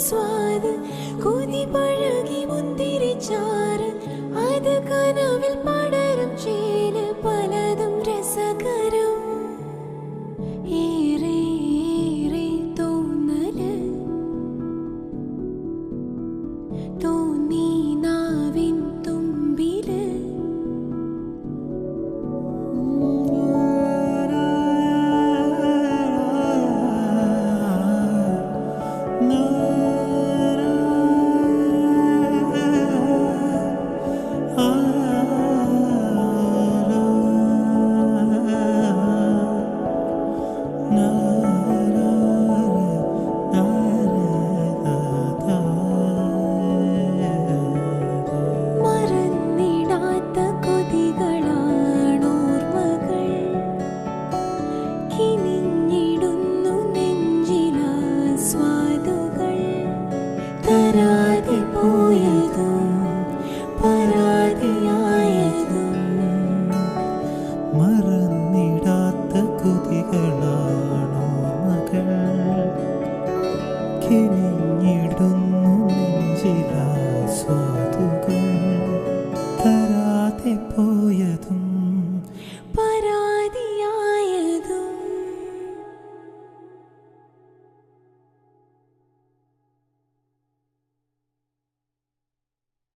സ്വാദ് കൊതി പഴകി മുന്തിരിച്ചാറ് അത് കനവിൽ പടരും ചേല് പലതും രസകരം ഏറെ ഏറെ തോന്നല് തോന്നി നാവിൻ തുമ്പില് തരാതെ പോയതും പരാതിയായതും മറന്നിടാത്ത കൊതികളാണോ മകൾ കിനിഞ്ഞിടുന്നു നെഞ്ചിലാസ്വാദുകൾ